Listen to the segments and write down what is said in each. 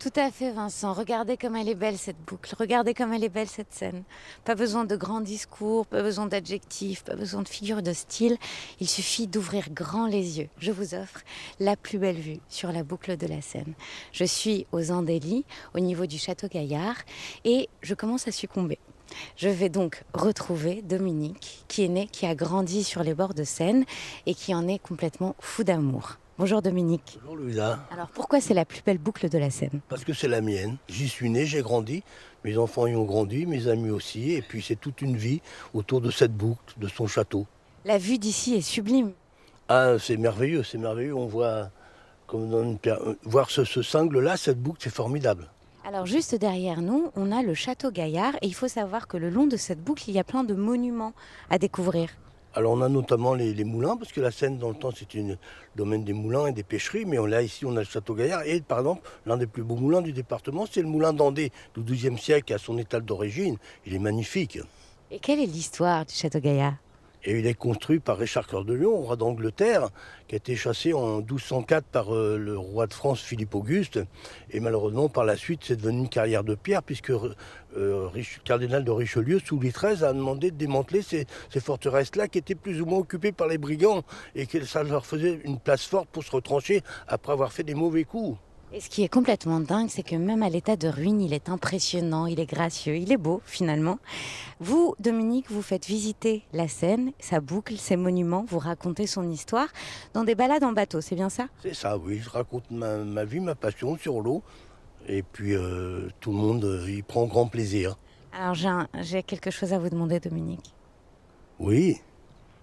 Tout à fait, Vincent. Regardez comme elle est belle cette boucle. Regardez comme elle est belle cette scène. Pas besoin de grands discours, pas besoin d'adjectifs, pas besoin de figures de style. Il suffit d'ouvrir grand les yeux. Je vous offre la plus belle vue sur la boucle de la Seine. Je suis aux Andélies, au niveau du château Gaillard, et je commence à succomber. Je vais donc retrouver Dominique, qui est né, qui a grandi sur les bords de Seine et qui en est complètement fou d'amour. Bonjour Dominique. Bonjour Louisa. Alors pourquoi c'est la plus belle boucle de la Seine? Parce que c'est la mienne. J'y suis né, j'ai grandi. Mes enfants y ont grandi, mes amis aussi. Et puis c'est toute une vie autour de cette boucle, de son château. La vue d'ici est sublime. Ah, c'est merveilleux, c'est merveilleux. On voit, comme dans voir ce cingle-là, cette boucle, c'est formidable. Alors juste derrière nous, on a le château Gaillard et il faut savoir que le long de cette boucle, il y a plein de monuments à découvrir. Alors on a notamment les moulins, parce que la Seine, dans le temps, c'était le domaine des moulins et des pêcheries. Mais ici, on a le château Gaillard. Et par exemple, l'un des plus beaux moulins du département, c'est le moulin d'Andé, du XIIe siècle, à son étal d'origine. Il est magnifique. Et quelle est l'histoire du château Gaillard? Et il est construit par Richard Cœur de Lion, roi d'Angleterre, qui a été chassé en 1204 par le roi de France Philippe Auguste. Et malheureusement, par la suite, c'est devenu une carrière de pierre, puisque cardinal de Richelieu, sous Louis XIII, a demandé de démanteler ces forteresses-là, qui étaient plus ou moins occupées par les brigands, et que ça leur faisait une place forte pour se retrancher après avoir fait des mauvais coups. Et ce qui est complètement dingue, c'est que même à l'état de ruine, il est impressionnant, il est gracieux, il est beau finalement. Vous, Dominique, vous faites visiter la Seine, sa boucle, ses monuments, vous racontez son histoire dans des balades en bateau, c'est bien ça? C'est ça, oui, je raconte ma vie, ma passion sur l'eau, et puis tout le monde y prend grand plaisir. Alors j'ai quelque chose à vous demander, Dominique. Oui.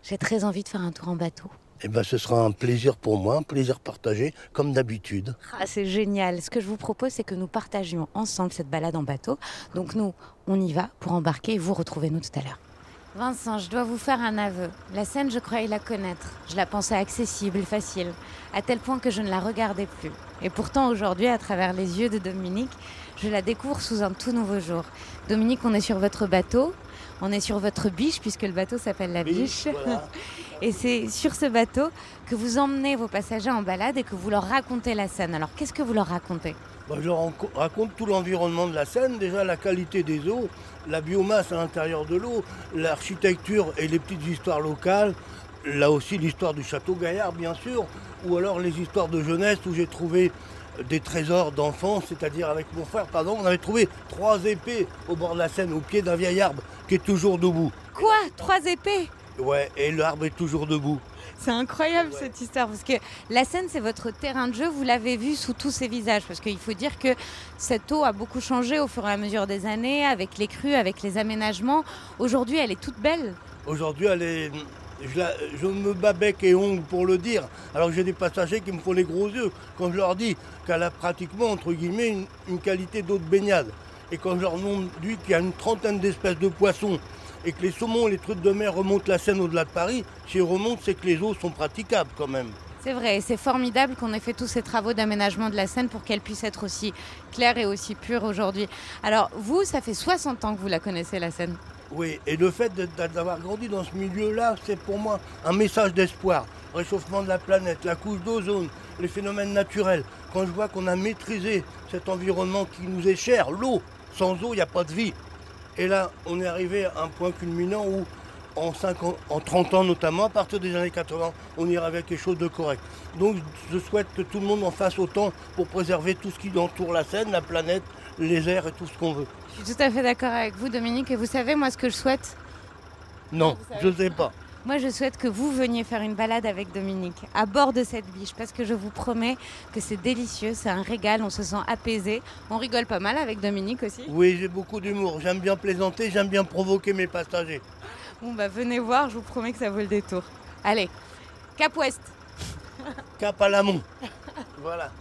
J'ai très envie de faire un tour en bateau. Eh ben, ce sera un plaisir pour moi, un plaisir partagé, comme d'habitude. Ah, c'est génial. Ce que je vous propose, c'est que nous partagions ensemble cette balade en bateau. Donc nous, on y va pour embarquer et vous retrouvez-nous tout à l'heure. Vincent, je dois vous faire un aveu. La Seine, je croyais la connaître. Je la pensais accessible, facile, à tel point que je ne la regardais plus. Et pourtant, aujourd'hui, à travers les yeux de Dominique, je la découvre sous un tout nouveau jour. Dominique, on est sur votre bateau. On est sur votre biche, puisque le bateau s'appelle la biche. Voilà. Et c'est sur ce bateau que vous emmenez vos passagers en balade et que vous leur racontez la Seine. Alors, qu'est-ce que vous leur racontez? Je raconte tout l'environnement de la Seine, déjà la qualité des eaux, la biomasse à l'intérieur de l'eau, l'architecture et les petites histoires locales, là aussi l'histoire du château Gaillard, bien sûr, ou alors les histoires de jeunesse où j'ai trouvé des trésors d'enfance, c'est-à-dire avec mon frère, pardon, on avait trouvé 3 épées au bord de la Seine, au pied d'un vieil arbre qui est toujours debout. Quoi? 3 épées? Ouais, et l'arbre est toujours debout. C'est incroyable cette histoire, parce que la Seine, c'est votre terrain de jeu, vous l'avez vu sous tous ses visages, parce qu'il faut dire que cette eau a beaucoup changé au fur et à mesure des années, avec les crues, avec les aménagements. Aujourd'hui, elle est toute belle. Aujourd'hui, je me bats bec et ongle pour le dire, alors que j'ai des passagers qui me font les gros yeux quand je leur dis qu'elle a pratiquement, entre guillemets, une qualité d'eau de baignade. Et quand je leur montre qu'il y a une trentaine d'espèces de poissons et que les saumons et les truites de mer remontent la Seine au-delà de Paris, s'ils remontent, c'est que les eaux sont praticables quand même. C'est vrai, et c'est formidable qu'on ait fait tous ces travaux d'aménagement de la Seine pour qu'elle puisse être aussi claire et aussi pure aujourd'hui. Alors vous, ça fait 60 ans que vous la connaissez, la Seine. Oui, et le fait d'avoir grandi dans ce milieu-là, c'est pour moi un message d'espoir. Réchauffement de la planète, la couche d'ozone, les phénomènes naturels. Quand je vois qu'on a maîtrisé cet environnement qui nous est cher, l'eau, sans eau, il n'y a pas de vie. Et là, on est arrivé à un point culminant où, en 30 ans notamment, à partir des années 80, on ira avec quelque chose de correct. Donc je souhaite que tout le monde en fasse autant pour préserver tout ce qui entoure la Seine, la planète, les airs et tout ce qu'on veut. Je suis tout à fait d'accord avec vous, Dominique, et vous savez, moi, ce que je souhaite? Non, je ne sais pas. Moi, je souhaite que vous veniez faire une balade avec Dominique, à bord de cette biche, parce que je vous promets que c'est délicieux, c'est un régal, on se sent apaisé. On rigole pas mal avec Dominique aussi. Oui, j'ai beaucoup d'humour, j'aime bien plaisanter, j'aime bien provoquer mes passagers. Bon, bah venez voir, je vous promets que ça vaut le détour. Allez, Cap Ouest. Cap à l'amont. Voilà.